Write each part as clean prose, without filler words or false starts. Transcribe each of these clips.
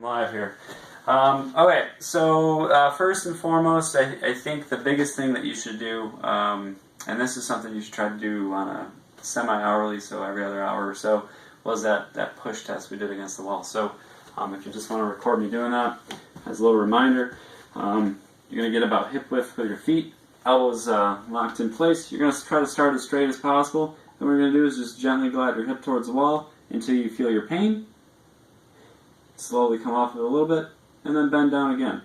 Live here. Okay, so first and foremost, I think the biggest thing that you should do, and this is something you should try to do on a semi-hourly, so every other hour or so, was that push test we did against the wall. So if you just want to record me doing that, as a little reminder, you're going to get about hip width with your feet, elbows locked in place. You're going to try to start as straight as possible, and what we're going to do is just gently glide your hip towards the wall until you feel your pain. Slowly come off of it a little bit, and then bend down again.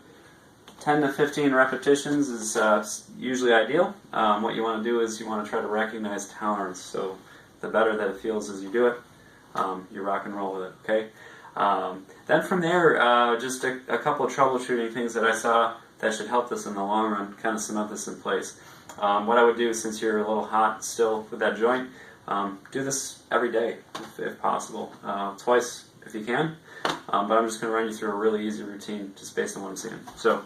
10 to 15 repetitions is usually ideal. What you want to do is you want to try to recognize tolerance. So the better that it feels as you do it, you rock and roll with it, okay? Then from there, just a couple of troubleshooting things that I saw that should help this in the long run, kind of cement this in place. What I would do, since you're a little hot still with that joint, do this every day if possible, twice if you can. But I'm just going to run you through a really easy routine just based on what I'm seeing. So,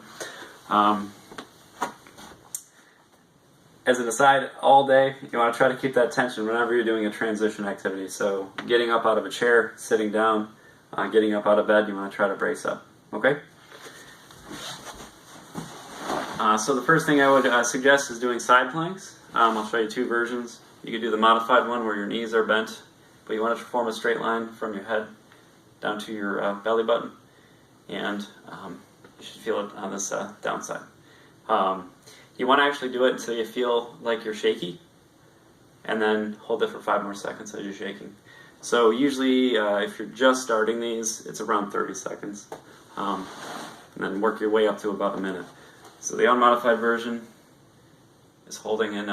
as an aside, all day, you want to try to keep that tension whenever you're doing a transition activity. So, getting up out of a chair, sitting down, getting up out of bed, you want to try to brace up. Okay? So the first thing I would suggest is doing side planks. I'll show you two versions. You can do the modified one where your knees are bent, but you want to form a straight line from your head down to your belly button, and you should feel it on this downside. You want to actually do it until you feel like you're shaky, and then hold it for 5 more seconds as you're shaking. So usually, if you're just starting these, it's around 30 seconds, and then work your way up to about a minute. So the unmodified version is holding in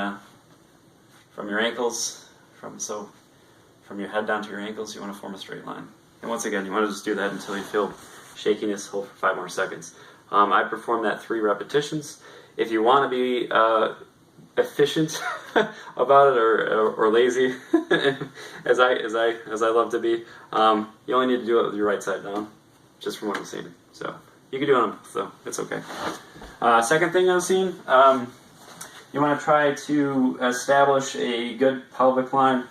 from your ankles, from your head down to your ankles. You want to form a straight line. And once again, you want to just do that until you feel shakiness. Hold for 5 more seconds. I perform that 3 repetitions. If you want to be efficient about it or lazy, as I love to be, you only need to do it with your right side down, just from what I'm seeing. So you can do it on both, so it's okay. Second thing I'm seeing, you want to try to establish a good pelvic line.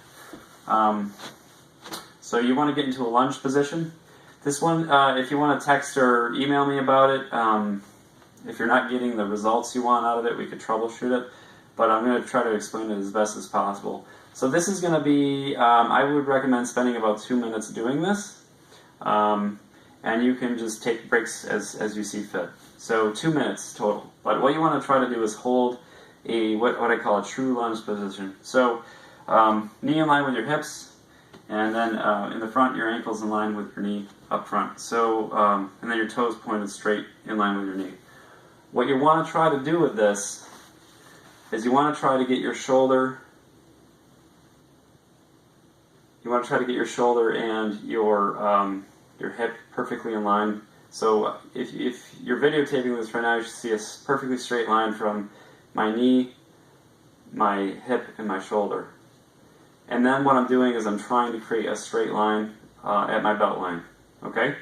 So you want to get into a lunge position. This one, if you want to text or email me about it, if you're not getting the results you want out of it, we could troubleshoot it. But I'm going to try to explain it as best as possible. So this is going to be, I would recommend spending about 2 minutes doing this. And you can just take breaks as you see fit. So 2 minutes total. But what you want to try to do is hold what I call a true lunge position. So knee in line with your hips. And then in the front, your ankles in line with your knee up front. So, and then your toes pointed straight in line with your knee. What you want to try to do with this is you want to try to get your shoulder. You want to try to get your shoulder and your hip perfectly in line. So if you're videotaping this right now, you should see a perfectly straight line from my knee, my hip, and my shoulder. And then what I'm doing is I'm trying to create a straight line at my belt line. Okay?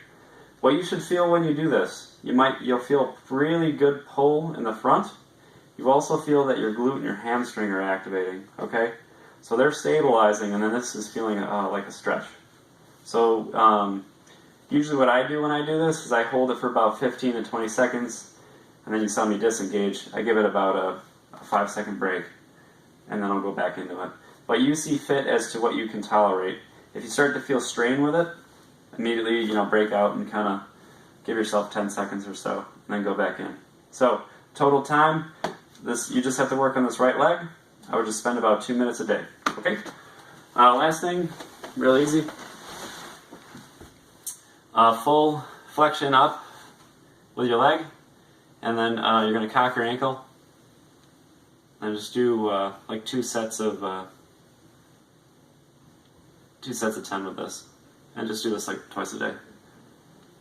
What you should feel when you do this, you'll feel a really good pull in the front. You also feel that your glute and your hamstring are activating. Okay? So they're stabilizing, and then this is feeling like a stretch. So usually what I do when I do this is I hold it for about 15 to 20 seconds, and then you saw me disengage. I give it about a 5-second break, and then I'll go back into it. But you see fit as to what you can tolerate. If you start to feel strain with it, immediately break out and kind of give yourself 10 seconds or so, and then go back in. So total time, you just have to work on this right leg. I would just spend about 2 minutes a day. Okay. Last thing, real easy. Full flexion up with your leg, and then you're going to cock your ankle, and just do like 2 sets of 10 with this, and just do this like twice a day.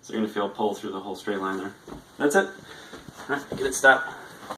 So you're going to feel a pull through the whole straight line there. That's it. All right, get it stopped.